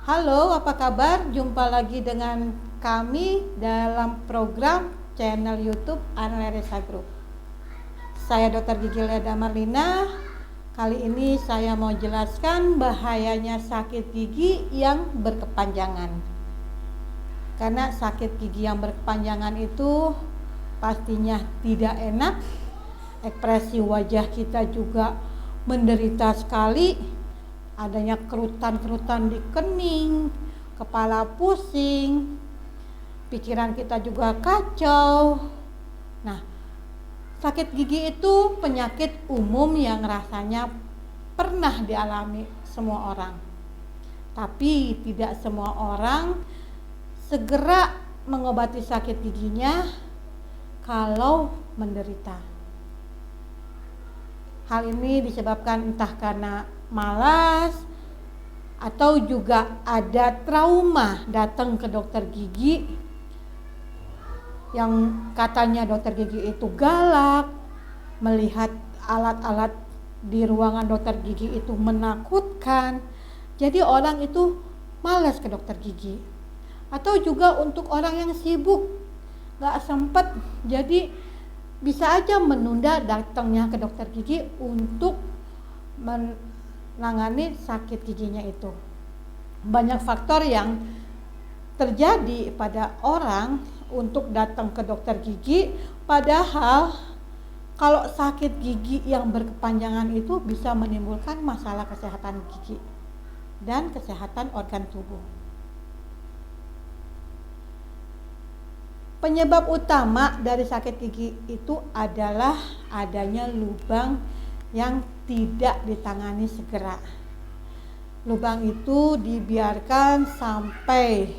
Halo, apa kabar? Jumpa lagi dengan kami dalam program channel YouTube Analisa Group. Saya Dr. Gigi Leda Marlina. Kali ini saya mau jelaskan bahayanya sakit gigi yang berkepanjangan. Karena sakit gigi yang berkepanjangan itu pastinya tidak enak. Ekspresi wajah kita juga menderita sekali. Adanya kerutan-kerutan di kening, kepala pusing, pikiran kita juga kacau. Nah, sakit gigi itu penyakit umum yang rasanya pernah dialami semua orang. Tapi tidak semua orang segera mengobati sakit giginya kalau menderita. Hal ini disebabkan entah karena malas atau juga ada trauma datang ke dokter gigi yang katanya dokter gigi itu galak, melihat alat-alat di ruangan dokter gigi itu menakutkan, jadi orang itu malas ke dokter gigi. Atau juga untuk orang yang sibuk gak sempet, jadi bisa aja menunda datangnya ke dokter gigi untuk menangani sakit giginya itu. Banyak faktor yang terjadi pada orang untuk datang ke dokter gigi, padahal kalau sakit gigi yang berkepanjangan itu bisa menimbulkan masalah kesehatan gigi dan kesehatan organ tubuh. Penyebab utama dari sakit gigi itu adalah adanya lubang yang tidak ditangani segera. Lubang itu dibiarkan sampai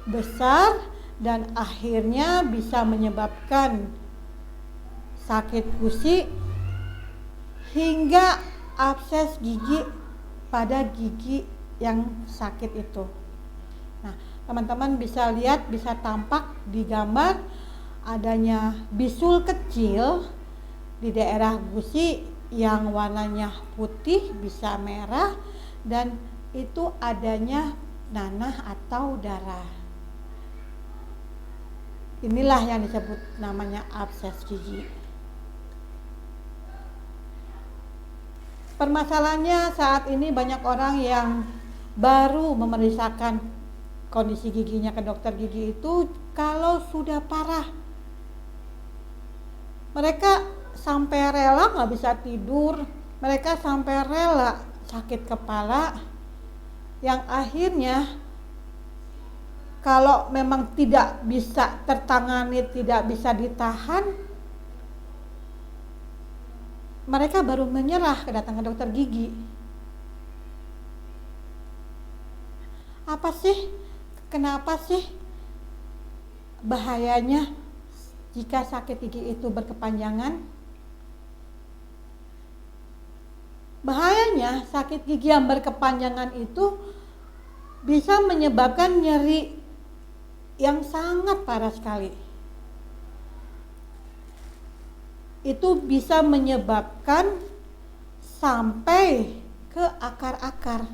besar dan akhirnya bisa menyebabkan sakit gusi hingga abses gigi pada gigi yang sakit itu. Nah, teman-teman bisa lihat, bisa tampak di gambar adanya bisul kecil di daerah gusi yang warnanya putih bisa merah, dan itu adanya nanah atau darah. Inilah yang disebut namanya abses gigi. Permasalahannya saat ini banyak orang yang baru memeriksakan kondisi giginya ke dokter gigi itu kalau sudah parah. Mereka sampai rela gak bisa tidur, mereka sampai rela sakit kepala, yang akhirnya kalau memang tidak bisa tertangani, tidak bisa ditahan, mereka baru menyerah datang ke dokter gigi. Apa sih? Kenapa sih bahayanya jika sakit gigi itu berkepanjangan? Bahayanya sakit gigi yang berkepanjangan itu bisa menyebabkan nyeri yang sangat parah sekali. Itu bisa menyebabkan sampai ke akar-akar.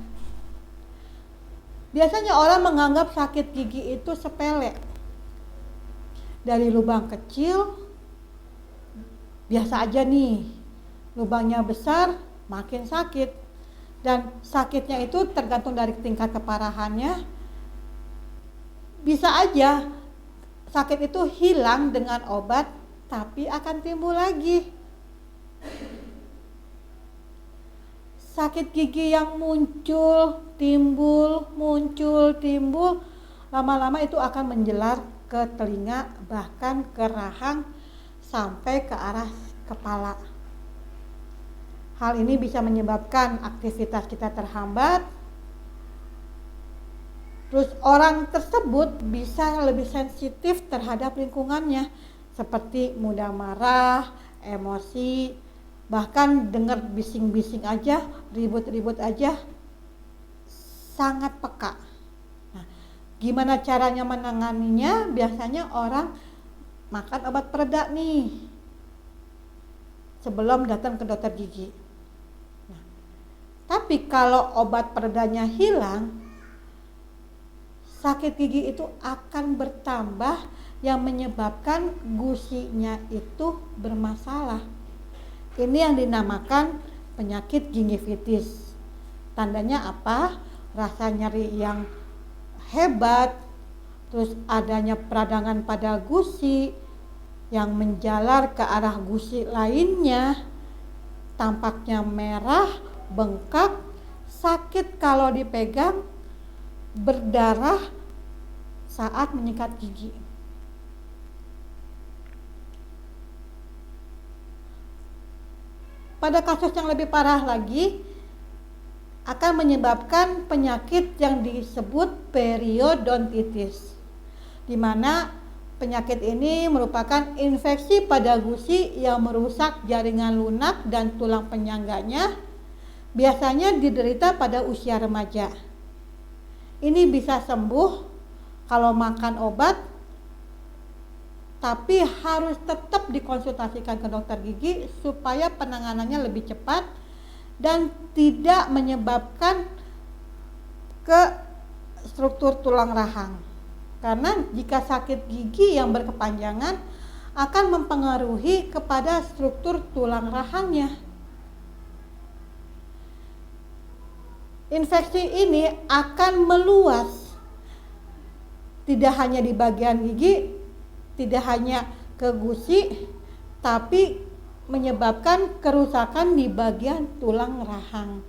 Biasanya orang menganggap sakit gigi itu sepele. Dari lubang kecil, biasa aja nih. Lubangnya besar, makin sakit. Dan sakitnya itu tergantung dari tingkat keparahannya. Bisa aja sakit itu hilang dengan obat, tapi akan timbul lagi. Sakit gigi yang muncul, timbul, lama-lama itu akan menjelar ke telinga, bahkan ke rahang, sampai ke arah kepala. Hal ini bisa menyebabkan aktivitas kita terhambat. Terus orang tersebut bisa lebih sensitif terhadap lingkungannya, seperti mudah marah, emosi, bahkan dengar bising-bising aja, ribut-ribut aja, sangat peka. Nah, gimana caranya menanganinya? Biasanya orang makan obat pereda nih sebelum datang ke dokter gigi. Nah, tapi kalau obat peredanya hilang, sakit gigi itu akan bertambah yang menyebabkan gusinya itu bermasalah. Ini yang dinamakan penyakit gingivitis. Tandanya apa? Rasa nyeri yang hebat, terus adanya peradangan pada gusi yang menjalar ke arah gusi lainnya, tampaknya merah, bengkak, sakit kalau dipegang, berdarah saat menyikat gigi. Pada kasus yang lebih parah lagi, akan menyebabkan penyakit yang disebut periodontitis, di mana penyakit ini merupakan infeksi pada gusi yang merusak jaringan lunak dan tulang penyangganya, biasanya diderita pada usia remaja. Ini bisa sembuh kalau makan obat, tapi harus tetap dikonsultasikan ke dokter gigi supaya penanganannya lebih cepat dan tidak menyebabkan ke struktur tulang rahang. Karena jika sakit gigi yang berkepanjangan akan mempengaruhi kepada struktur tulang rahangnya. Infeksi ini akan meluas, tidak hanya di bagian gigi, tidak hanya ke gusi, tapi menyebabkan kerusakan di bagian tulang rahang.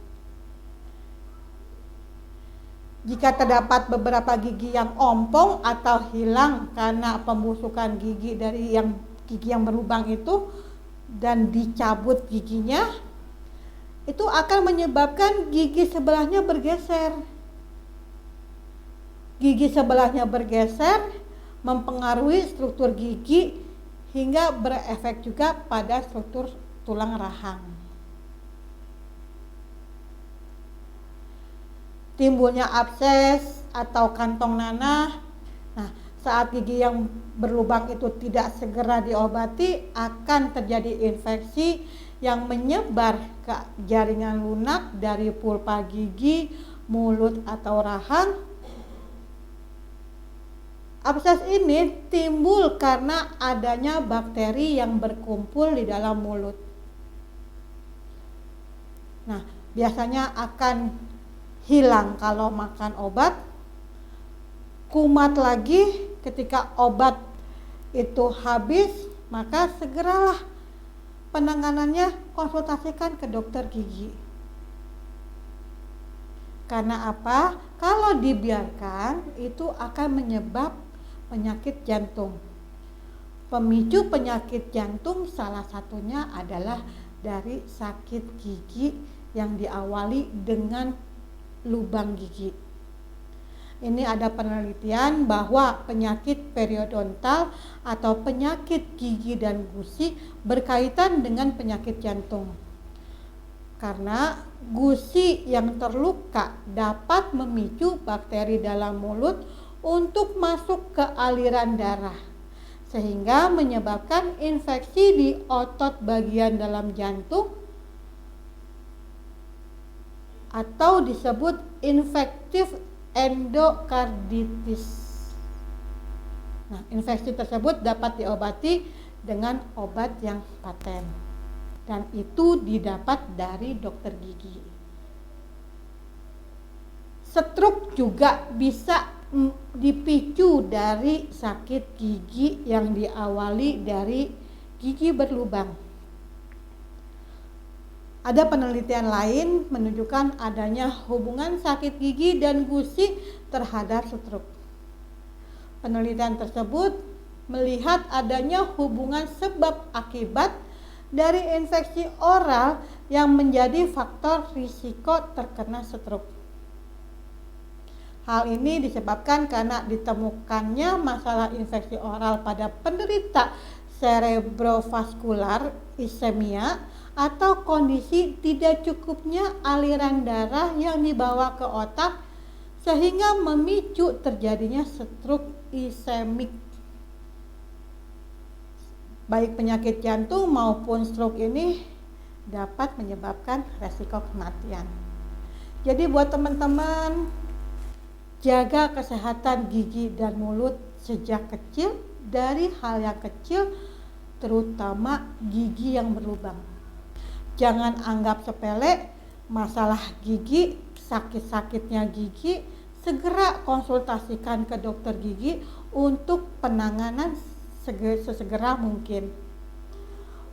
Jika terdapat beberapa gigi yang ompong atau hilang karena pembusukan gigi dari gigi yang berlubang itu dan dicabut giginya, itu akan menyebabkan gigi sebelahnya bergeser. Gigi sebelahnya bergeser mempengaruhi struktur gigi hingga berefek juga pada struktur tulang rahang. Timbulnya abses atau kantong nanah. Nah, saat gigi yang berlubang itu tidak segera diobati, akan terjadi infeksi yang menyebar ke jaringan lunak dari pulpa gigi, mulut atau rahang. Abses ini timbul karena adanya bakteri yang berkumpul di dalam mulut. Nah, biasanya akan hilang kalau makan obat, kumat lagi ketika obat itu habis, maka segeralah penanganannya konsultasikan ke dokter gigi. Karena apa? Kalau dibiarkan itu akan menyebabkan penyakit jantung. Pemicu penyakit jantung salah satunya adalah dari sakit gigi yang diawali dengan lubang gigi. Ini ada penelitian bahwa penyakit periodontal atau penyakit gigi dan gusi berkaitan dengan penyakit jantung. Karena gusi yang terluka dapat memicu bakteri dalam mulut untuk masuk ke aliran darah, sehingga menyebabkan infeksi di otot bagian dalam jantung atau disebut infektif endokarditis. Nah, infeksi tersebut dapat diobati dengan obat yang paten, dan itu didapat dari dokter gigi. Stroke juga bisa dipicu dari sakit gigi yang diawali dari gigi berlubang. Ada penelitian lain menunjukkan adanya hubungan sakit gigi dan gusi terhadap stroke. Penelitian tersebut melihat adanya hubungan sebab akibat dari infeksi oral yang menjadi faktor risiko terkena stroke. Hal ini disebabkan karena ditemukannya masalah infeksi oral pada penderita cerebrovaskular ischemia atau kondisi tidak cukupnya aliran darah yang dibawa ke otak sehingga memicu terjadinya stroke ischemik. Baik penyakit jantung maupun stroke ini dapat menyebabkan resiko kematian. Jadi buat teman-teman Jaga kesehatan gigi dan mulut sejak kecil, dari hal yang kecil, terutama gigi yang berlubang. Jangan anggap sepele masalah gigi, sakit-sakitnya gigi, segera konsultasikan ke dokter gigi untuk penanganan sesegera mungkin.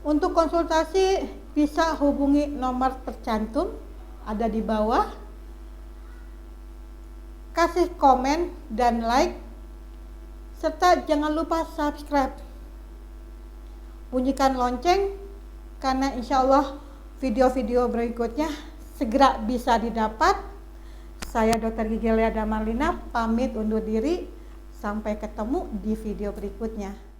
Untuk konsultasi bisa hubungi nomor tercantum ada di bawah. Kasih komen dan like, serta jangan lupa subscribe. Bunyikan lonceng, karena insya Allah video-video berikutnya segera bisa didapat. Saya Dr. Gigi Lia Damarlina pamit undur diri. Sampai ketemu di video berikutnya.